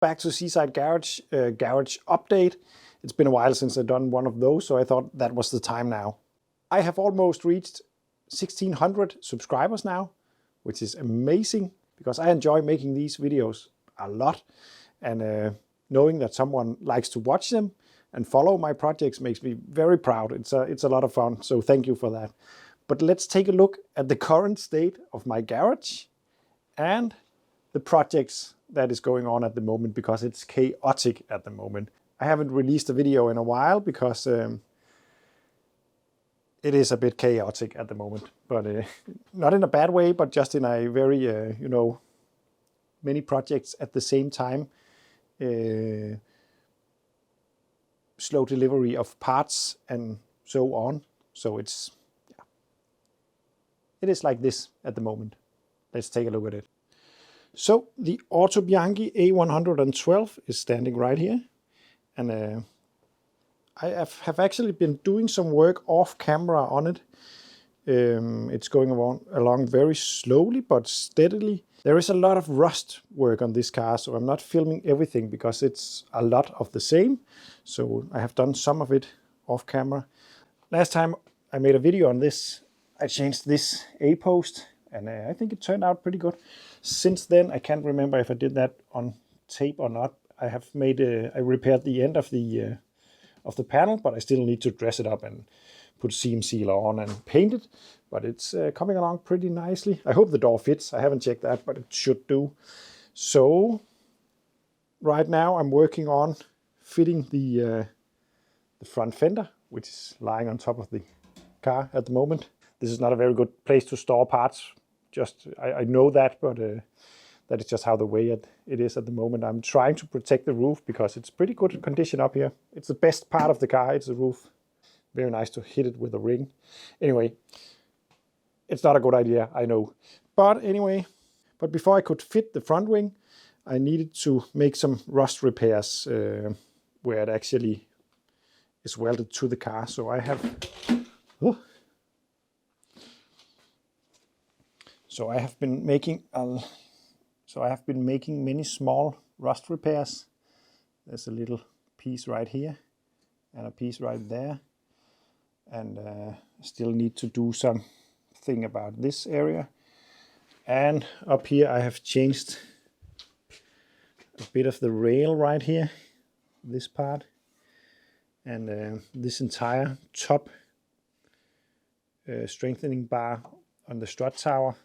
Back to Seaside Garage, garage update. It's been a while since I've done one of those, so I thought that was the time now. I have almost reached 1,600 subscribers now, which is amazing because I enjoy making these videos a lot. And knowing that someone likes to watch them and follow my projects makes me very proud. It's a lot of fun, so thank you for that. But let's take a look at the current state of my garage and the projects that is going on at the moment, because it's chaotic at the moment. I haven't released a video in a while because it is a bit chaotic at the moment, but not in a bad way, but just in a very, many projects at the same time. Slow delivery of parts and so on. So it is like this at the moment. Let's take a look at it. So the Autobianchi A112 is standing right here, and I have actually been doing some work off camera on it. It's going along very slowly but steadily. There is a lot of rust work on this car, so I'm not filming everything because it's a lot of the same. So I have done some of it off camera. Last time I made a video on this, I changed this A-post, and I think it turned out pretty good. Since then, I can't remember if I did that on tape or not. I have I repaired the end of the panel, but I still need to dress it up and put seam sealer on and paint it. But it's coming along pretty nicely. I hope the door fits. I haven't checked that, but it should do. So right now I'm working on fitting the front fender, which is lying on top of the car at the moment. This is not a very good place to store parts. I know that, but that is just how the way it is at the moment. I'm trying to protect the roof because it's pretty good condition up here. It's the best part of the car, it's the roof. Very nice to hit it with a ring. Anyway, it's not a good idea, I know. But anyway, before I could fit the front wing, I needed to make some rust repairs where it actually is welded to the car. So I have... So I have been making many small rust repairs. There's a little piece right here and a piece right there, and still need to do something about this area. And up here I have changed a bit of the rail right here, this part, and this entire top strengthening bar on the strut tower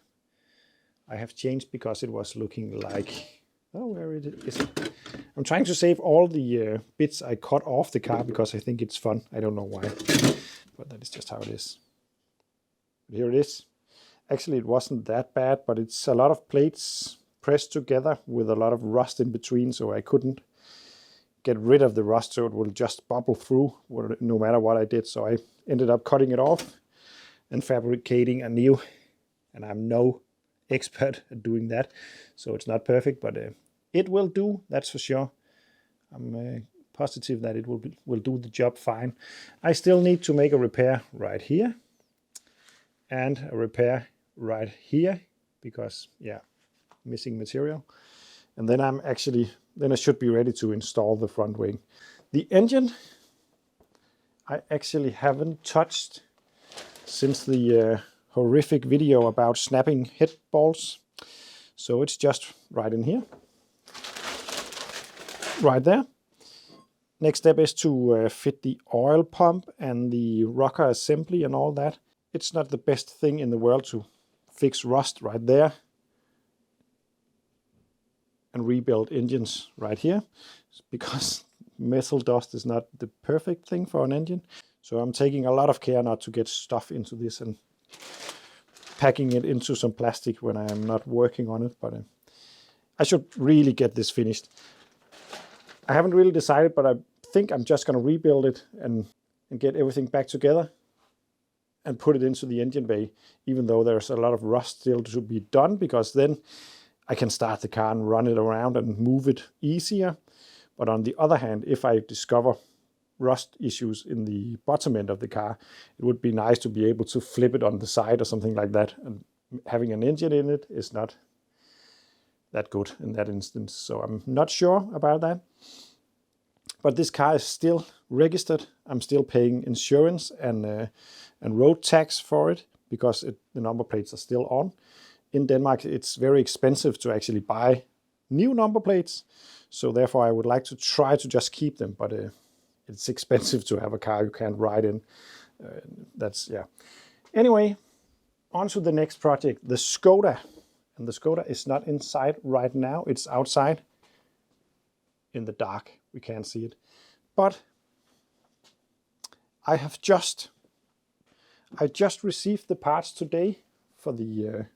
I have changed because it was looking like, where is it? I'm trying to save all the bits I cut off the car because I think it's fun. I don't know why, but that is just how it is. But here it is. Actually, it wasn't that bad, but it's a lot of plates pressed together with a lot of rust in between, so I couldn't get rid of the rust, so it will just bubble through no matter what I did. So I ended up cutting it off and fabricating a new, and I'm no expert at doing that, so it's not perfect, but it will do, that's for sure. I'm positive that it will do the job fine. I still need to make a repair right here and a repair right here because missing material, and then I should be ready to install the front wing. The engine I actually haven't touched since the horrific video about snapping head bolts. So it's just right in here, right there. Next step is to fit the oil pump and the rocker assembly and all that. It's not the best thing in the world to fix rust right there and rebuild engines right here, because metal dust is not the perfect thing for an engine. So I'm taking a lot of care not to get stuff into this and packing it into some plastic when I am not working on it, but I should really get this finished. I haven't really decided, but I think I'm just going to rebuild it and get everything back together and put it into the engine bay, even though there's a lot of rust still to be done, because then I can start the car and run it around and move it easier. But on the other hand, if I discover rust issues in the bottom end of the car, it would be nice to be able to flip it on the side or something like that. And having an engine in it is not that good in that instance. So I'm not sure about that. But this car is still registered. I'm still paying insurance and road tax for it because the number plates are still on. In Denmark, it's very expensive to actually buy new number plates. So therefore, I would like to try to just keep them. But it's expensive to have a car you can't ride in. Yeah. Anyway, on to the next project, the Skoda. And the Skoda is not inside right now. It's outside in the dark. We can't see it. But I just received the parts today for the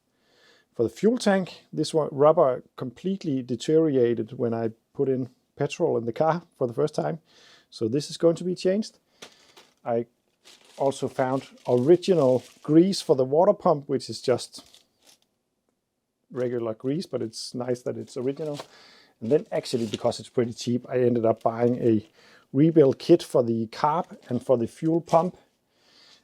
fuel tank. This rubber completely deteriorated when I put in petrol in the car for the first time. So this is going to be changed. I also found original grease for the water pump, which is just regular grease, but it's nice that it's original. And then actually, because it's pretty cheap, I ended up buying a rebuild kit for the carb and for the fuel pump.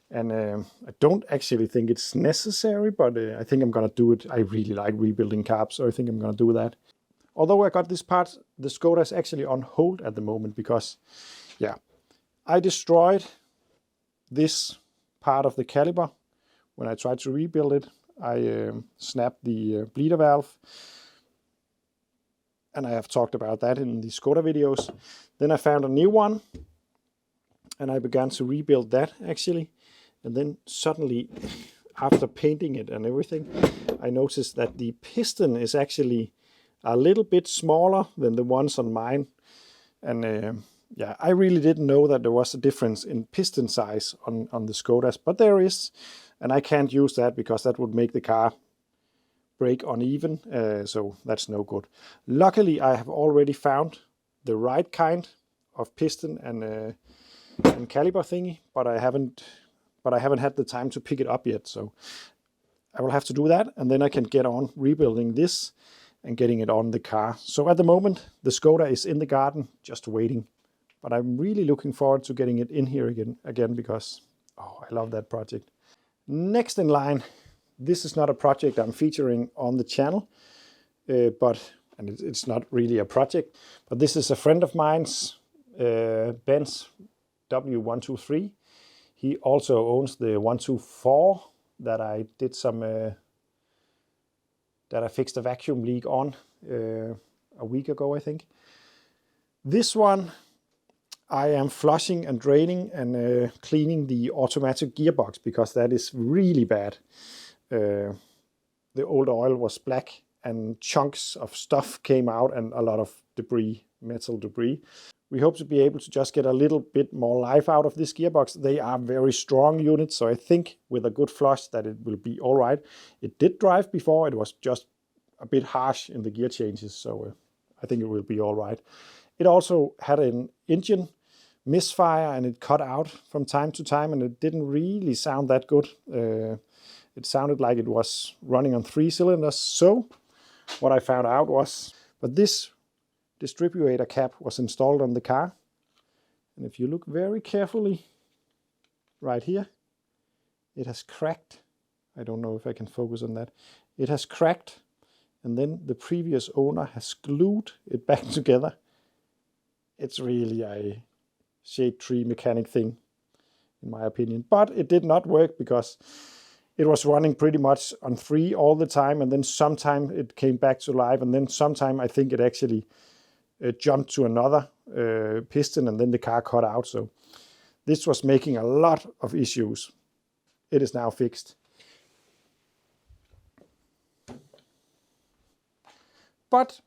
And I don't actually think it's necessary, but I think I'm going to do it. I really like rebuilding carbs, so I think I'm going to do that. Although I got this part, the Skoda is actually on hold at the moment because, yeah, I destroyed this part of the caliper when I tried to rebuild it. I snapped the bleeder valve, and I have talked about that in the Skoda videos. Then I found a new one, and I began to rebuild that actually. And then suddenly, after painting it and everything, I noticed that the piston is actually a little bit smaller than the ones on mine. And yeah, I really didn't know that there was a difference in piston size on the Skodas, but there is. And I can't use that because that would make the car brake uneven, so that's no good. Luckily, I have already found the right kind of piston and caliper thingy, but I haven't had the time to pick it up yet. So I will have to do that, and then I can get on rebuilding this and getting it on the car. So at the moment, the Skoda is in the garden, just waiting. But I'm really looking forward to getting it in here again because, oh, I love that project. Next in line, this is not a project I'm featuring on the channel, and it's not really a project, but this is a friend of mine's, Benz W123. He also owns the 124 that I did that I fixed a vacuum leak on a week ago, I think. This one, I am flushing and draining and cleaning the automatic gearbox because that is really bad. The old oil was black and chunks of stuff came out and a lot of debris, metal debris. We hope to be able to just get a little bit more life out of this gearbox. They are very strong units, so I think with a good flush that it will be all right. It did drive before, it was just a bit harsh in the gear changes, so I think it will be all right. It also had an engine misfire and it cut out from time to time and it didn't really sound that good. It sounded like it was running on 3 cylinders. So what I found out was, but this distributor cap was installed on the car. And if you look very carefully right here, it has cracked. I don't know if I can focus on that. It has cracked, and then the previous owner has glued it back together. It's really a shade tree mechanic thing, in my opinion. But it did not work because it was running pretty much on 3 all the time, and then sometime it came back to life, and then sometime I think it actually jumped to another piston, and then the car cut out. So this was making a lot of issues. It is now fixed. But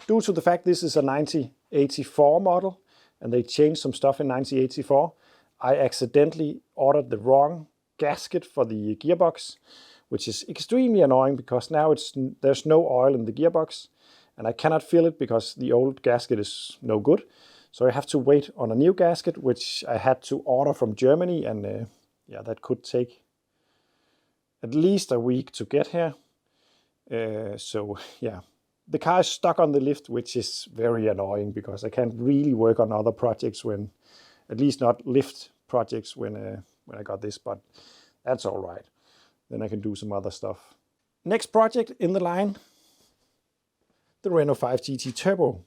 due to the fact this is a 1984 model, and they changed some stuff in 1984, I accidentally ordered the wrong gasket for the gearbox, which is extremely annoying because now there's no oil in the gearbox, and I cannot fill it because the old gasket is no good. So I have to wait on a new gasket, which I had to order from Germany, and yeah, that could take at least a week to get here. So yeah, the car is stuck on the lift, which is very annoying because I can't really work on other projects when, at least not lift projects when I got this, but that's all right. Then I can do some other stuff. Next project in the line, the Renault 5 GT Turbo.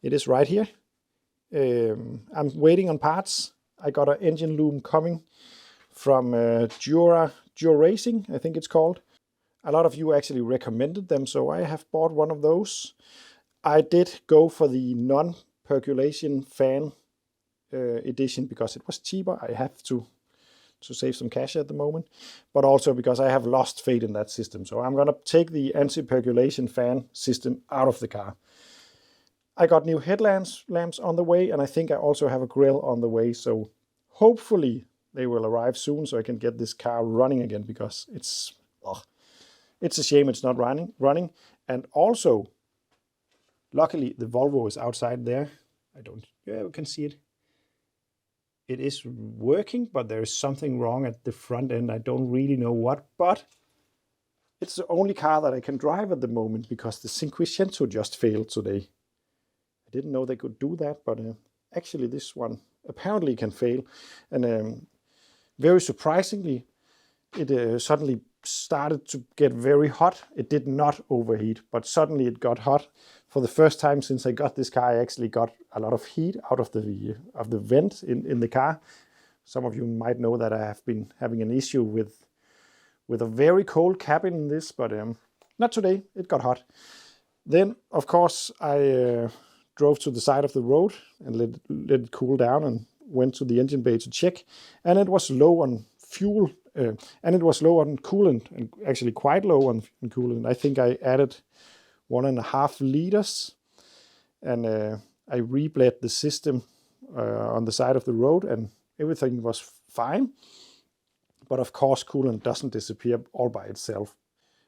It is right here. I'm waiting on parts. I got an engine loom coming from Dura Racing, I think it's called. A lot of you actually recommended them, so I have bought one of those. I did go for the non-percolation fan edition because it was cheaper. I have to save some cash at the moment, but also because I have lost faith in that system. So I'm going to take the anti-percolation fan system out of the car. I got new headlamps on the way, and I think I also have a grille on the way. So hopefully they will arrive soon so I can get this car running again, because it's a shame it's not running. And also, luckily the Volvo is outside there. You can see it. It is working, but there is something wrong at the front end. I don't really know what, but it's the only car that I can drive at the moment because the Cinquecento just failed today. I didn't know they could do that, but actually this one apparently can fail. And very surprisingly, it suddenly started to get very hot. It did not overheat, but suddenly it got hot. For the first time since I got this car, I actually got a lot of heat out of the vent in the car. Some of you might know that I have been having an issue with a very cold cabin in this, but not today. It got hot. Then, of course, I drove to the side of the road and let it cool down and went to the engine bay to check, and it was low on fuel. And it was low on coolant, and actually quite low on coolant. I think I added 1.5 liters, and I rebled the system on the side of the road, and everything was fine. But of course, coolant doesn't disappear all by itself.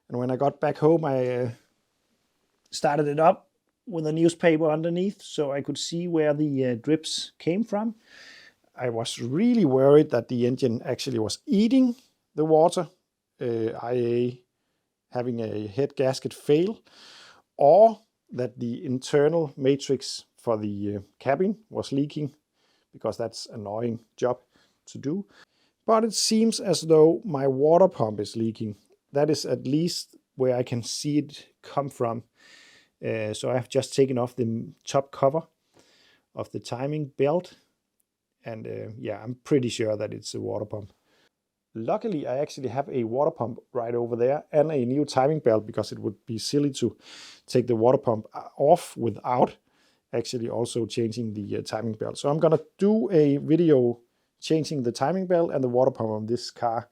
And when I got back home, I started it up with a newspaper underneath so I could see where the drips came from. I was really worried that the engine actually was eating the water, i.e. having a head gasket fail, or that the internal matrix for the cabin was leaking, because that's an annoying job to do. But it seems as though my water pump is leaking. That is at least where I can see it come from. So I have just taken off the top cover of the timing belt. And yeah, I'm pretty sure that it's a water pump. Luckily, I actually have a water pump right over there and a new timing belt, because it would be silly to take the water pump off without actually also changing the timing belt. So I'm going to do a video changing the timing belt and the water pump on this car,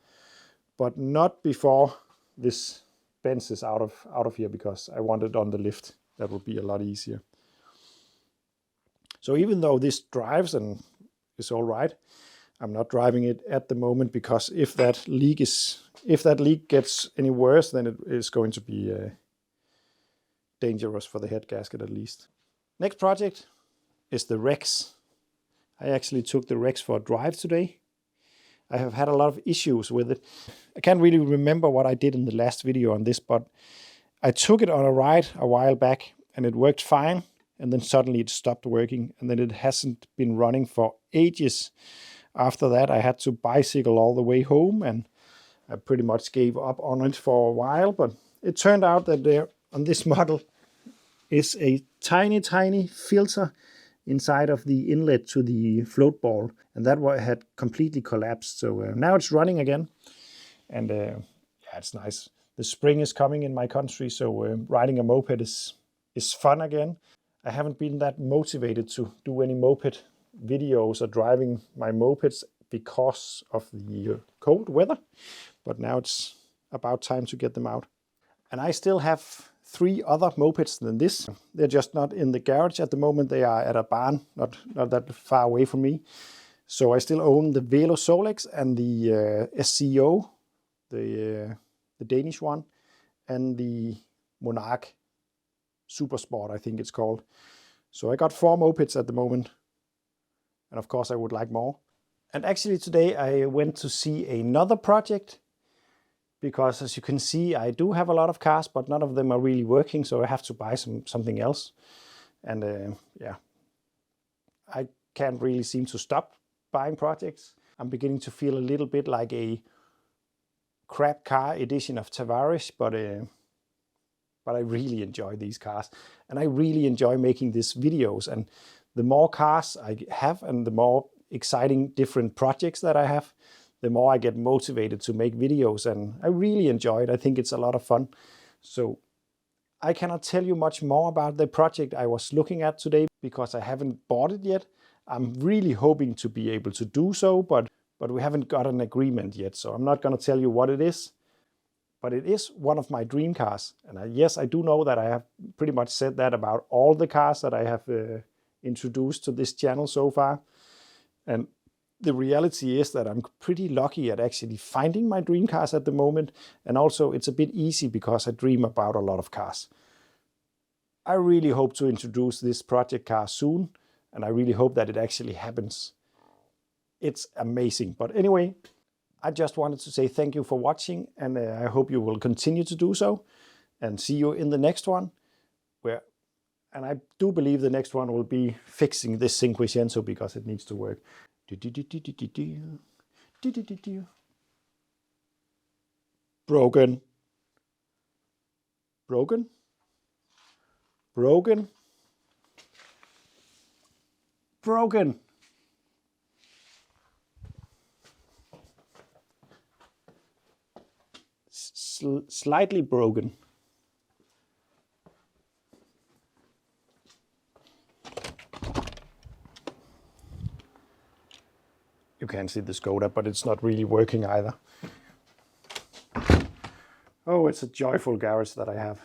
but not before this Benz is out of here, because I want it on the lift. That would be a lot easier. So even though this drives and is all right, I'm not driving it at the moment, because if that leak gets any worse, then it is going to be dangerous for the head gasket at least. Next project is the Rex. I actually took the Rex for a drive today. I have had a lot of issues with it. I can't really remember what I did in the last video on this, but I took it on a ride a while back and it worked fine. And then suddenly it stopped working, and then it hasn't been running for ages. After that, I had to bicycle all the way home, and I pretty much gave up on it for a while. But it turned out that there on this model is a tiny filter inside of the inlet to the float ball, and that had completely collapsed. So now it's running again, and yeah, it's nice. The spring is coming in my country, so riding a moped is fun again. I haven't been that motivated to do any moped videos or driving my mopeds because of the cold weather, but now it's about time to get them out. And I still have 3 other mopeds than this. They're just not in the garage at the moment. They are at a barn, not that far away from me. So I still own the Velo Solex and the SCO, the Danish one, and the Monarch Super Sport, I think it's called. So I got 4 mopeds at the moment, and of course I would like more. And actually today I went to see another project, because as you can see, I do have a lot of cars, but none of them are really working, so I have to buy something else. And yeah, I can't really seem to stop buying projects. I'm beginning to feel a little bit like a crap car edition of Tavares, but but I really enjoy these cars, and I really enjoy making these videos. And the more cars I have and the more exciting different projects that I have, the more I get motivated to make videos, and I really enjoy it. I think it's a lot of fun. So I cannot tell you much more about the project I was looking at today because I haven't bought it yet. I'm really hoping to be able to do so, but we haven't got an agreement yet. So I'm not going to tell you what it is, but it is one of my dream cars. And yes, I do know that I have pretty much said that about all the cars that I have introduced to this channel so far. And the reality is that I'm pretty lucky at actually finding my dream cars at the moment. And also it's a bit easy because I dream about a lot of cars. I really hope to introduce this project car soon, and I really hope that it actually happens. It's amazing. But anyway, I just wanted to say thank you for watching, and I hope you will continue to do so, and see you in the next one. And I do believe the next one will be fixing this cinquecento because it needs to work. Broken. Broken. Broken. Broken. Slightly broken. You can see the Skoda, but it's not really working either. Oh, it's a joyful garage that I have.